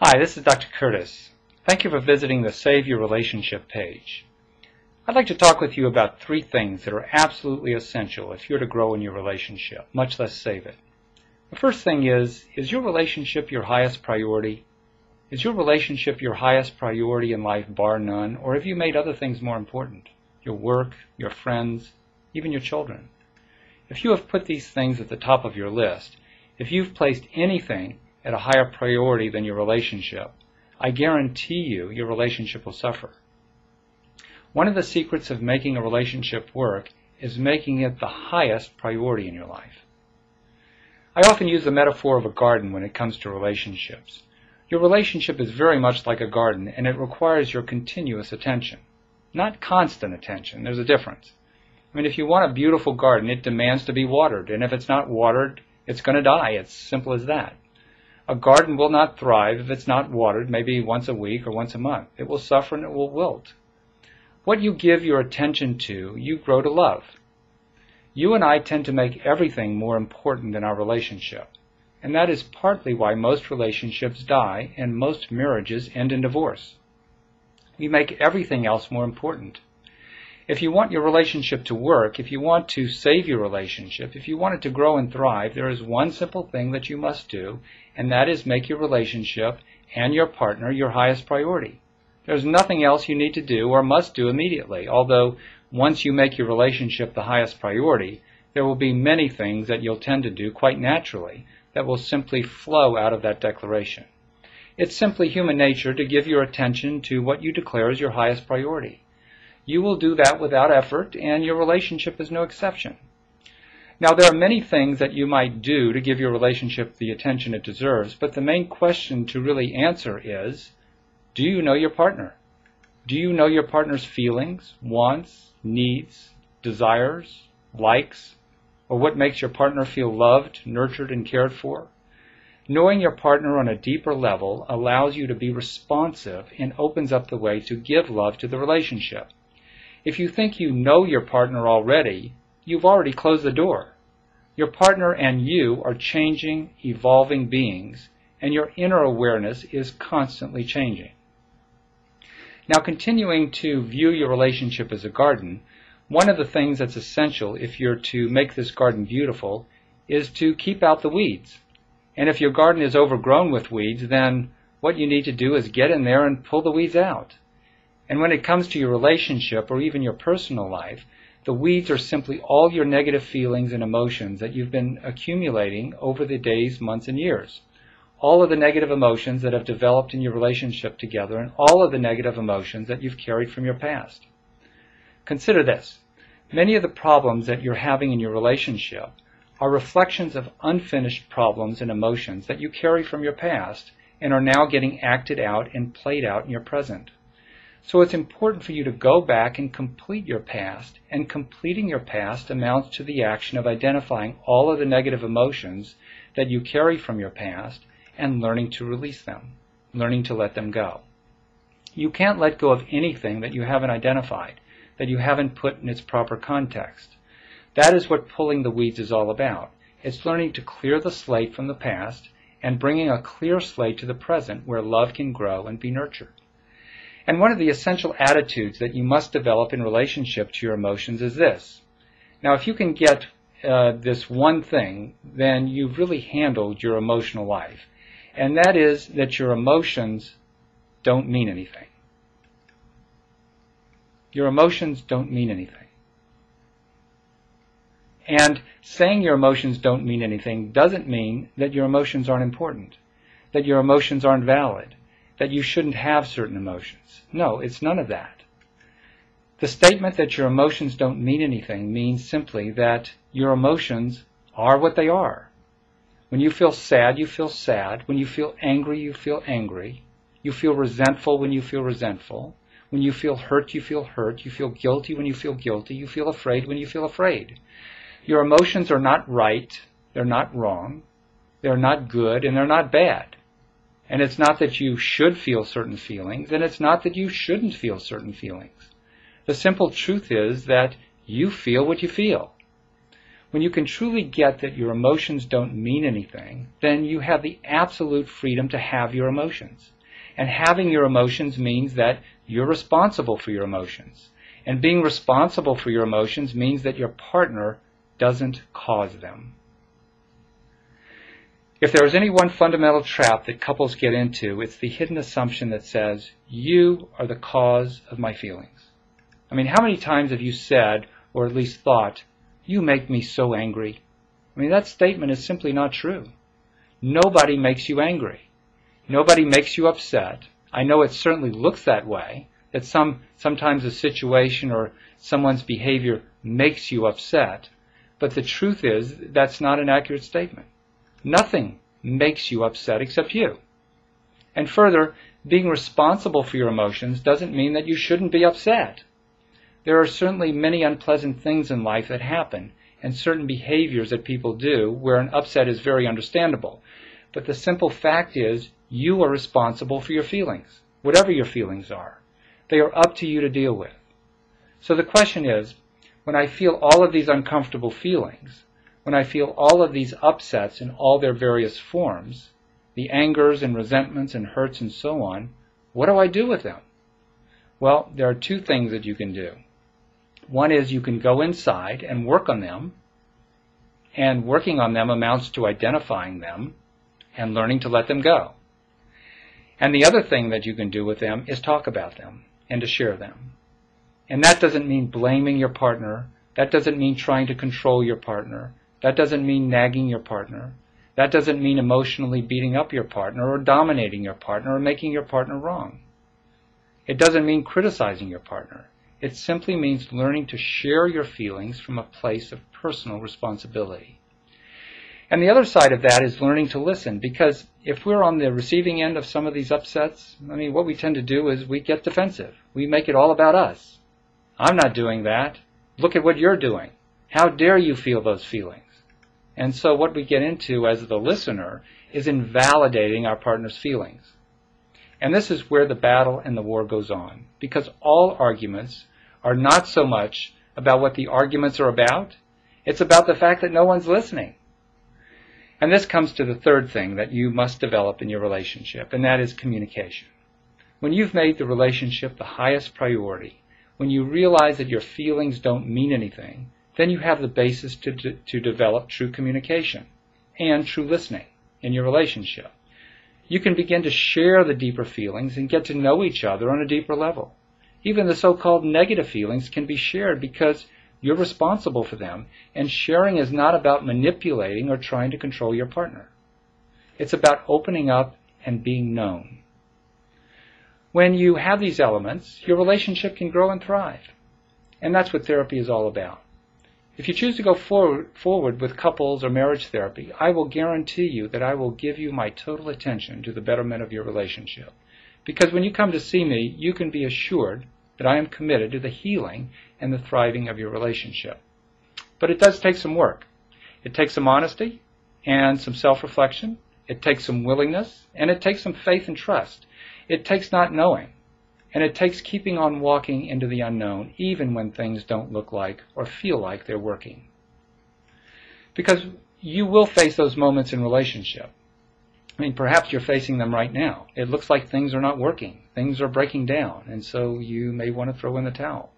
Hi, this is Dr. Curtis. Thank you for visiting the Save Your Relationship page. I'd like to talk with you about 3 things that are absolutely essential if you're to grow in your relationship, much less save it. The first thing is your relationship your highest priority? Is your relationship your highest priority in life, bar none, or have you made other things more important? Your work, your friends, even your children. If you have put these things at the top of your list, if you've placed anything at a higher priority than your relationship, I guarantee you your relationship will suffer. One of the secrets of making a relationship work is making it the highest priority in your life. I often use the metaphor of a garden when it comes to relationships. Your relationship is very much like a garden, and it requires your continuous attention. Not constant attention. There's a difference. I mean, if you want a beautiful garden, it demands to be watered, and if it's not watered, it's going to die. It's simple as that. A garden will not thrive if it's not watered maybe once a week or once a month. It will suffer and it will wilt. What you give your attention to, you grow to love. You and I tend to make everything more important than our relationship. And that is partly why most relationships die and most marriages end in divorce. We make everything else more important. If you want your relationship to work, if you want to save your relationship, if you want it to grow and thrive, there is one simple thing that you must do, and that is make your relationship and your partner your highest priority. There's nothing else you need to do or must do immediately, although once you make your relationship the highest priority, there will be many things that you'll tend to do quite naturally that will simply flow out of that declaration. It's simply human nature to give your attention to what you declare as your highest priority. You will do that without effort, and your relationship is no exception. Now, there are many things that you might do to give your relationship the attention it deserves, but the main question to really answer is, do you know your partner? Do you know your partner's feelings, wants, needs, desires, likes, or what makes your partner feel loved, nurtured, and cared for? Knowing your partner on a deeper level allows you to be responsive and opens up the way to give love to the relationship. If you think you know your partner already, you've already closed the door. Your partner and you are changing, evolving beings, and your inner awareness is constantly changing. Now, continuing to view your relationship as a garden, one of the things that's essential if you're to make this garden beautiful is to keep out the weeds. And if your garden is overgrown with weeds, then what you need to do is get in there and pull the weeds out. And when it comes to your relationship or even your personal life, the weeds are simply all your negative feelings and emotions that you've been accumulating over the days, months, and years. All of the negative emotions that have developed in your relationship together and all of the negative emotions that you've carried from your past. Consider this. Many of the problems that you're having in your relationship are reflections of unfinished problems and emotions that you carry from your past and are now getting acted out and played out in your present. So it's important for you to go back and complete your past, and completing your past amounts to the action of identifying all of the negative emotions that you carry from your past and learning to release them, learning to let them go. You can't let go of anything that you haven't identified, that you haven't put in its proper context. That is what pulling the weeds is all about. It's learning to clear the slate from the past and bringing a clear slate to the present where love can grow and be nurtured. And one of the essential attitudes that you must develop in relationship to your emotions is this. Now, if you can get this one thing, then you've really handled your emotional life. And that is that your emotions don't mean anything. Your emotions don't mean anything. And saying your emotions don't mean anything doesn't mean that your emotions aren't important, that your emotions aren't valid, that you shouldn't have certain emotions. No, it's none of that. The statement that your emotions don't mean anything means simply that your emotions are what they are. When you feel sad, you feel sad. When you feel angry, you feel angry. You feel resentful when you feel resentful. When you feel hurt, you feel hurt. You feel guilty when you feel guilty. You feel afraid when you feel afraid. Your emotions are not right. They're not wrong. They're not good, and they're not bad. And it's not that you should feel certain feelings, and it's not that you shouldn't feel certain feelings. The simple truth is that you feel what you feel. When you can truly get that your emotions don't mean anything, then you have the absolute freedom to have your emotions. And having your emotions means that you're responsible for your emotions. And being responsible for your emotions means that your partner doesn't cause them. If there is any one fundamental trap that couples get into, it's the hidden assumption that says, you are the cause of my feelings. I mean, how many times have you said, or at least thought, you make me so angry? I mean, that statement is simply not true. Nobody makes you angry. Nobody makes you upset. I know it certainly looks that way, that sometimes a situation or someone's behavior makes you upset, but the truth is that's not an accurate statement. Nothing makes you upset except you. And further, being responsible for your emotions doesn't mean that you shouldn't be upset. There are certainly many unpleasant things in life that happen, and certain behaviors that people do where an upset is very understandable. But the simple fact is, you are responsible for your feelings, whatever your feelings are. They are up to you to deal with. So the question is, when I feel all of these uncomfortable feelings, when I feel all of these upsets in all their various forms, the angers and resentments and hurts and so on, what do I do with them? Well, there are two things that you can do. One is you can go inside and work on them, and working on them amounts to identifying them and learning to let them go. And the other thing that you can do with them is talk about them and to share them. And that doesn't mean blaming your partner. That doesn't mean trying to control your partner. That doesn't mean nagging your partner. That doesn't mean emotionally beating up your partner or dominating your partner or making your partner wrong. It doesn't mean criticizing your partner. It simply means learning to share your feelings from a place of personal responsibility. And the other side of that is learning to listen, because if we're on the receiving end of some of these upsets, I mean, what we tend to do is we get defensive. We make it all about us. I'm not doing that. Look at what you're doing. How dare you feel those feelings? And so what we get into as the listener is invalidating our partner's feelings. And this is where the battle and the war goes on, because all arguments are not so much about what the arguments are about, it's about the fact that no one's listening. And this comes to the third thing that you must develop in your relationship, and that is communication. When you've made the relationship the highest priority, when you realize that your feelings don't mean anything, then you have the basis to develop true communication and true listening in your relationship. You can begin to share the deeper feelings and get to know each other on a deeper level. Even the so-called negative feelings can be shared because you're responsible for them, and sharing is not about manipulating or trying to control your partner. It's about opening up and being known. When you have these elements, your relationship can grow and thrive. And that's what therapy is all about. If you choose to go forward with couples or marriage therapy, I will guarantee you that I will give you my total attention to the betterment of your relationship. Because when you come to see me, you can be assured that I am committed to the healing and the thriving of your relationship. But it does take some work. It takes some honesty and some self-reflection. It takes some willingness, and it takes some faith and trust. It takes not knowing. And it takes keeping on walking into the unknown, even when things don't look like or feel like they're working. Because you will face those moments in relationship. I mean, perhaps you're facing them right now. It looks like things are not working. Things are breaking down, and so you may want to throw in the towel.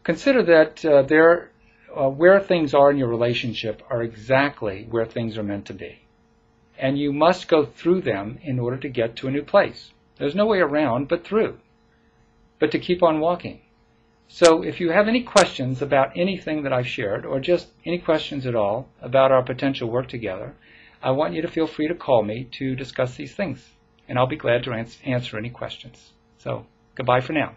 Consider that where things are in your relationship are exactly where things are meant to be. And you must go through them in order to get to a new place. There's no way around but through, but to keep on walking. So if you have any questions about anything that I've shared, or just any questions at all about our potential work together, I want you to feel free to call me to discuss these things, and I'll be glad to answer any questions. So, goodbye for now.